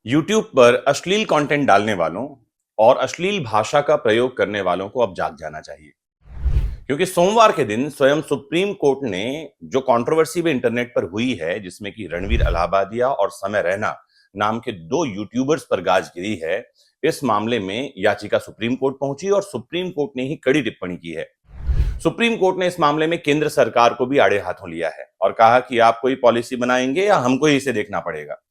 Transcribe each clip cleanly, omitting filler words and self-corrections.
YouTube पर अश्लील content डालने वालों और अश्लील भाषा का प्रयोग करने वालों को अब जाग जाना चाहिए, क्योंकि सोमवार के दिन स्वयं सुप्रीम कोर्ट ने जो कंट्रोवर्सी भी इंटरनेट पर हुई है, जिसमें कि रणवीर अलाहाबादिया और समय रैना नाम के दो यूट्यूबर्स पर गाज गिरी है। इस मामले में याचिका सुप्रीम कोर्ट पहुंची और सुप्रीम कोर्ट ने ही कड़ी टिप्पणी की है। सुप्रीम कोर्ट ने इस मामले में केंद्र सरकार को भी आड़े हाथों लिया है और कहा कि आप कोई पॉलिसी बनाएंगे या हमको ही इसे देखना पड़ेगा।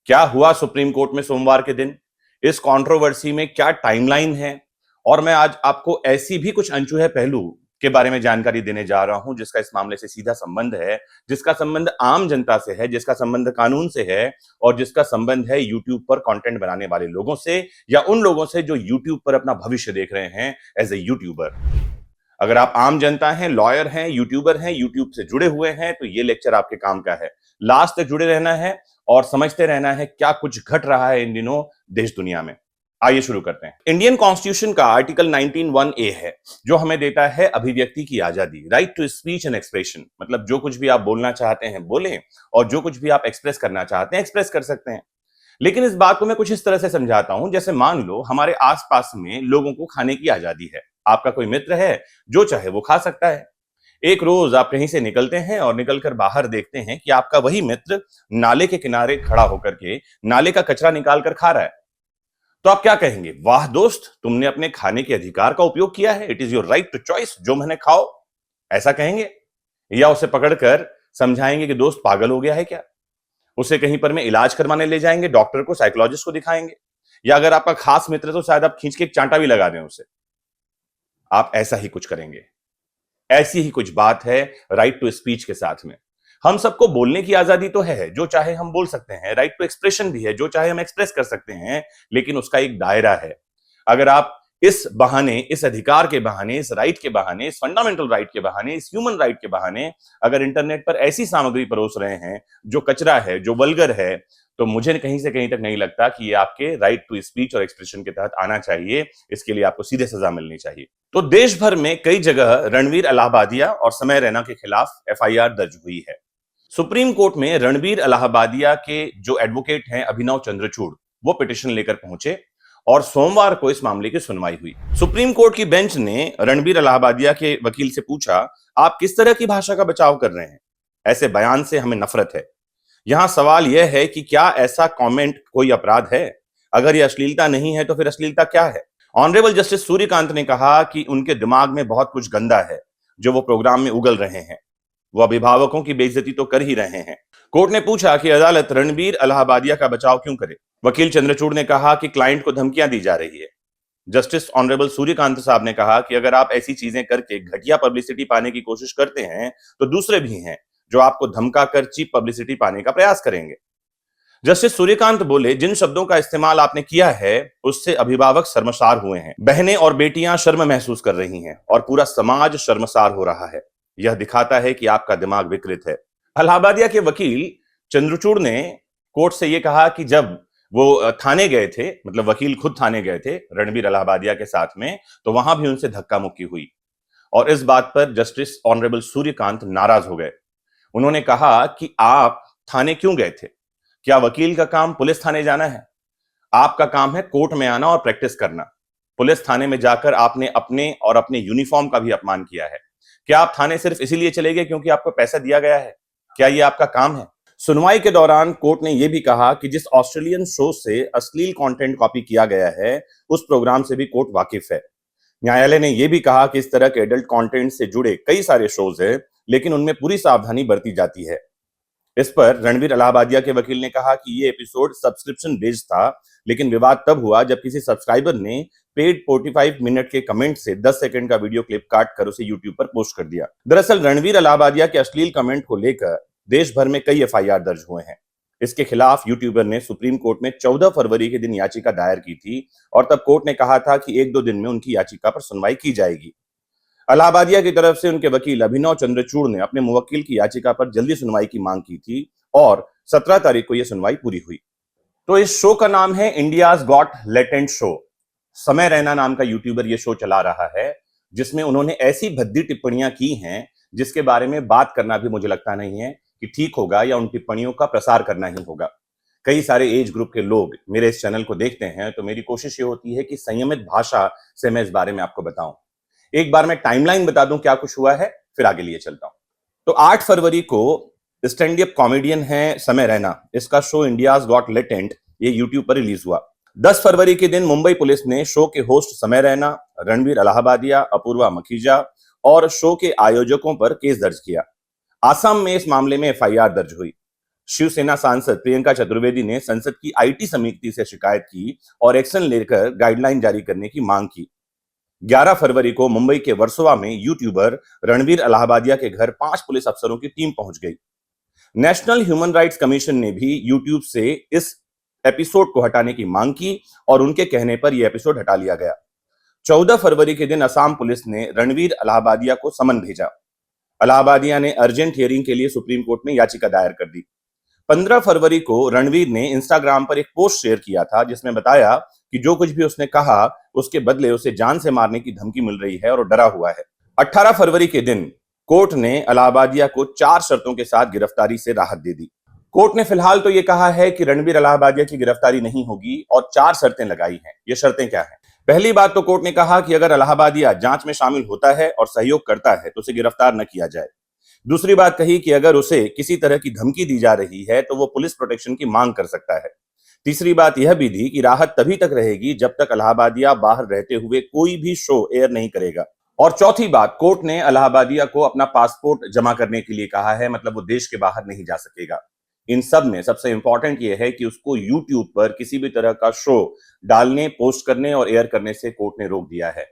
क्या हुआ सुप्रीम कोर्ट में सोमवार के दिन, इस कंट्रोवर्सी में क्या टाइमलाइन है, और मैं आज आपको ऐसी भी कुछ अनछुए पहलू के बारे में जानकारी देने जा रहा हूं जिसका इस मामले से सीधा संबंध है, जिसका संबंध आम जनता से है, जिसका संबंध कानून से है और जिसका संबंध है यूट्यूब पर कंटेंट बनाने वाले लोगों से या उन लोगों से जो यूट्यूब पर अपना भविष्य देख रहे हैं एज ए यूट्यूबर। अगर आप आम जनता हैं, लॉयर हैं, यूट्यूबर हैं, यूट्यूब से जुड़े हुए हैं, तो ये लेक्चर आपके काम का है। लास्ट तक जुड़े रहना है और समझते रहना है क्या कुछ घट रहा है इन दिनों देश दुनिया में। आइए शुरू करते हैं। इंडियन कॉन्स्टिट्यूशन का आर्टिकल 19(1)(a) है, जो हमें देता है अभिव्यक्ति की आजादी, right to speech and expression. मतलब जो कुछ भी आप बोलना चाहते हैं बोलें और जो कुछ भी आप एक्सप्रेस करना चाहते हैं एक्सप्रेस कर सकते हैं। लेकिन इस बात को मैं कुछ इस तरह से समझाता हूं, जैसे मान लो हमारे आसपास में लोगों को खाने की आजादी है। आपका कोई मित्र है, जो चाहे वो खा सकता है। एक रोज आप कहीं से निकलते हैं और निकलकर बाहर देखते हैं कि आपका वही मित्र नाले के किनारे खड़ा होकर के नाले का कचरा निकाल कर खा रहा है। तो आप क्या कहेंगे? वाह दोस्त, तुमने अपने खाने के अधिकार का उपयोग किया है, it is your right to choice, जो मैंने खाओ, ऐसा कहेंगे? या उसे पकड़कर समझाएंगे कि दोस्त पागल हो गया है क्या? उसे कहीं पर में इलाज करवाने ले जाएंगे, डॉक्टर को, साइकोलॉजिस्ट को दिखाएंगे? या अगर आपका खास मित्र है तो शायद आप खींच के एक चांटा भी लगा दें उसे। आप ऐसा ही कुछ करेंगे। ऐसी ही कुछ बात है राइट टू स्पीच के साथ में। हम सबको बोलने की आजादी तो है, जो चाहे हम बोल सकते हैं, राइट टू एक्सप्रेशन भी है, जो चाहे हम एक्सप्रेस कर सकते हैं, लेकिन उसका एक दायरा है। अगर आप इस बहाने, इस अधिकार के बहाने, इस राइट के बहाने, इस फंडामेंटल राइट के बहाने, इस ह्यूमन राइट के बहाने अगर इंटरनेट पर ऐसी सामग्री परोस रहे हैं जो कचरा है, जो वल्गर है, तो मुझे कहीं से कहीं तक नहीं लगता कि ये आपके राइट टू स्पीच और एक्सप्रेशन के तहत आना चाहिए। इसके लिए आपको सीधे सजा मिलनी चाहिए। तो देश भर में कई जगह रणवीर अलाहाबादिया और समय रैना के खिलाफ एफआईआर दर्ज हुई है। सुप्रीम कोर्ट में रणवीर अलाहाबादिया के जो एडवोकेट हैं अभिनव चंद्रचूड़, वो पिटिशन लेकर पहुंचे और सोमवार को इस मामले की सुनवाई हुई। सुप्रीम कोर्ट की बेंच ने रणवीर अलाहाबादिया के वकील से पूछा, आप किस तरह की भाषा का बचाव कर रहे हैं? ऐसे बयान से हमें नफरत है। यहां सवाल यह है कि क्या ऐसा कमेंट कोई अपराध है? अगर यह अश्लीलता नहीं है तो फिर अश्लीलता क्या है? ऑनरेबल जस्टिस सूर्यकांत ने कहा कि उनके दिमाग में बहुत कुछ गंदा है जो वो प्रोग्राम में उगल रहे हैं। वो अभिभावकों की बेइज्जती तो कर ही रहे हैं। कोर्ट ने पूछा कि अदालत रणवीर अलाहाबादिया का बचाव क्यों करे। वकील चंद्रचूड़ ने कहा कि क्लाइंट को धमकियां दी जा रही है। जस्टिस ऑनरेबल सूर्यकांत साहब ने कहा कि अगर आप ऐसी चीजें करके घटिया पब्लिसिटी पाने की कोशिश करते हैं तो दूसरे भी हैं जो आपको धमका कर चीप पब्लिसिटी पाने का प्रयास करेंगे। जस्टिस सूर्यकांत बोले, जिन शब्दों का इस्तेमाल आपने किया है उससे अभिभावक शर्मसार हुए हैं। बहनें और बेटियां शर्म महसूस कर रही हैं और पूरा समाज शर्मसार हो रहा है। यह दिखाता है कि आपका दिमाग विकृत है। अलाहाबादिया के वकील चंद्रचूड़ ने कोर्ट से यह कहा कि जब वो थाने गए थे, मतलब वकील खुद थाने गए थे रणवीर अलाहाबादिया के साथ में, तो वहां भी उनसे धक्का मुक्की हुई और इस बात पर जस्टिस ऑनरेबल सूर्यकांत नाराज हो गए। उन्होंने कहा कि आप थाने क्यों गए थे? क्या वकील का काम पुलिस थाने जाना है? आपका काम है कोर्ट में आना और प्रैक्टिस करना। पुलिस थाने में जाकर आपने अपने और अपने यूनिफॉर्म का भी अपमान किया है। क्या आप थाने सिर्फ इसीलिए चले गए क्योंकि आपको पैसा दिया गया है? क्या यह आपका काम है? सुनवाई के दौरान कोर्ट ने यह भी कहा कि जिस ऑस्ट्रेलियन शो से अश्लील कंटेंट कॉपी किया गया है उस प्रोग्राम से भी कोर्ट वाकिफ है। न्यायालय ने यह भी कहा कि इस तरह के एडल्ट कंटेंट से जुड़े कई सारे शोज हैं, लेकिन उनमें पूरी सावधानी बरती जाती है। इस पर रणवीर अलाहाबादिया के वकील ने कहा कि ये एपिसोड सब्सक्रिप्शन बेस्ड था, लेकिन विवाद तब हुआ जब किसी सब्सक्राइबर ने पेड 45 मिनट के कमेंट से 10 सेकंड का वीडियो क्लिप काट कर उसे यूट्यूब पर पोस्ट कर दिया। दरअसल रणवीर अलाहाबादिया के अश्लील कमेंट को लेकर देश भर में कई एफआईआर दर्ज हुए हैं। इसके खिलाफ यूट्यूबर ने सुप्रीम कोर्ट में 14 फरवरी के दिन याचिका दायर की थी और तब कोर्ट ने कहा था कि 1-2 दिन में उनकी याचिका पर सुनवाई की जाएगी। अलाहाबादिया की तरफ से उनके वकील अभिनव चंद्रचूड़ ने अपने मुवक्किल की याचिका पर जल्दी सुनवाई की मांग की थी और 17 तारीख को यह सुनवाई पूरी हुई। तो इस शो का नाम है इंडियाज गॉट लेटेंट शो। समय रैना नाम का यूट्यूबर ये शो चला रहा है, जिसमें उन्होंने ऐसी भद्दी टिप्पणियां की हैं जिसके बारे में बात करना भी मुझे लगता नहीं है कि ठीक होगा या उन टिप्पणियों का प्रसार करना ही होगा। कई सारे एज ग्रुप के लोग मेरे इस चैनल को देखते हैं, तो मेरी कोशिश ये होती है कि संयमित भाषा से मैं इस बारे में आपको बताऊं। एक बार मैं टाइमलाइन बता दूं क्या कुछ हुआ है, फिर आगे लिए चलता हूं। तो 8 फरवरी को स्टैंड अप कॉमेडियन है समय रैना, इसका शो इंडियाज गॉट लेटेंट ये यूट्यूब पर रिलीज हुआ। 10 फरवरी के दिन मुंबई पुलिस ने शो के होस्ट समय रैना, रणवीर अलाहाबादिया, अपूर्वा मखीजा और शो के आयोजकों पर केस दर्ज किया। आसाम में इस मामले में एफआईआर दर्ज हुई। शिवसेना सांसद प्रियंका चतुर्वेदी ने संसद की आईटी समिति से शिकायत की और एक्शन लेकर गाइडलाइन जारी करने की मांग की। 11 फरवरी को मुंबई के वर्सोवा में यूट्यूबर रणवीर अलाहाबादिया के घर 5 पुलिस अफसरों की टीम पहुंच गई। नेशनल ह्यूमन राइट्स कमीशन ने भी यूट्यूब से इस एपिसोड को हटाने की मांग की और उनके कहने पर यह एपिसोड हटा लिया गया। 14 फरवरी के दिन असम पुलिस ने रणवीर अलाहाबादिया को समन भेजा। अलाहाबादिया ने अर्जेंट हियरिंग के लिए सुप्रीम कोर्ट में याचिका दायर कर दी। 15 फरवरी को रणवीर ने इंस्टाग्राम पर एक पोस्ट शेयर किया था जिसमें बताया कि जो कुछ भी उसने कहा उसके बदले उसे जान से मारने की धमकी मिल रही है और डरा हुआ है। 18 फरवरी के दिन कोर्ट ने अलाहाबादिया को 4 शर्तों के साथ गिरफ्तारी से राहत दे दी। कोर्ट ने फिलहाल तो यह कहा है कि रणवीर अलाहाबादिया की गिरफ्तारी नहीं होगी और 4 शर्तें लगाई हैं। ये शर्तें क्या हैं? पहली बात तो कोर्ट ने कहा कि अगर अलाहाबादिया जांच में शामिल होता है और सहयोग करता है तो उसे गिरफ्तार न किया जाए। दूसरी बात कही कि अगर उसे किसी तरह की धमकी दी जा रही है तो वो पुलिस प्रोटेक्शन की मांग कर सकता है। तीसरी बात यह भी दी कि राहत तभी तक रहेगी जब तक अलाहाबादिया बाहर रहते हुए कोई भी शो एयर नहीं करेगा। और चौथी बात, कोर्ट ने अलाहाबादिया को अपना पासपोर्ट जमा करने के लिए कहा है, मतलब वो देश के बाहर नहीं जा सकेगा। इन सब में सबसे इंपॉर्टेंट यह है कि उसको यूट्यूब पर किसी भी तरह का शो डालने, पोस्ट करने और एयर करने से कोर्ट ने रोक दिया है।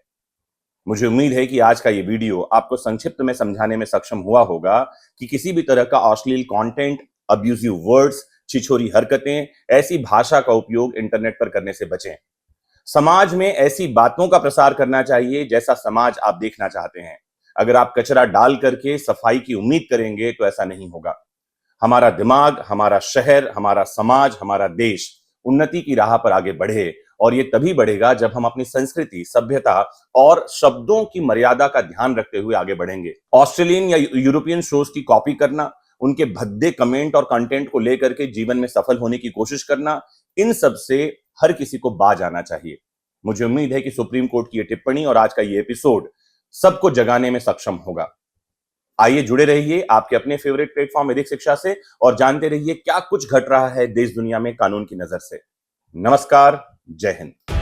मुझे उम्मीद है कि आज का ये वीडियो आपको संक्षिप्त में समझाने में सक्षम हुआ होगा कि किसी भी तरह का अश्लील कंटेंट, अब्यूजिव वर्ड्स, छिछोरी हरकतें, ऐसी भाषा का उपयोग इंटरनेट पर करने से बचें। समाज में ऐसी बातों का प्रसार करना चाहिए जैसा समाज आप देखना चाहते हैं। अगर आप कचरा डाल करके सफाई की उम्मीद करेंगे तो ऐसा नहीं होगा। हमारा दिमाग, हमारा शहर, हमारा समाज, हमारा देश उन्नति की राह पर आगे बढ़े और ये तभी बढ़ेगा जब हम अपनी संस्कृति, सभ्यता और शब्दों की मर्यादा का ध्यान रखते हुए आगे बढ़ेंगे। ऑस्ट्रेलियन या यूरोपियन शोज की कॉपी करना, उनके भद्दे कमेंट और कंटेंट को लेकर के जीवन में सफल होने की कोशिश करना, इन सब से हर किसी को बाज आना चाहिए। मुझे उम्मीद है कि सुप्रीम कोर्ट की ये टिप्पणी और आज का ये एपिसोड सबको जगाने में सक्षम होगा। आइए जुड़े रहिए आपके अपने फेवरेट प्लेटफॉर्म वैदिक शिक्षा से और जानते रहिए क्या कुछ घट रहा है देश दुनिया में कानून की नजर से। नमस्कार, जय हिंद।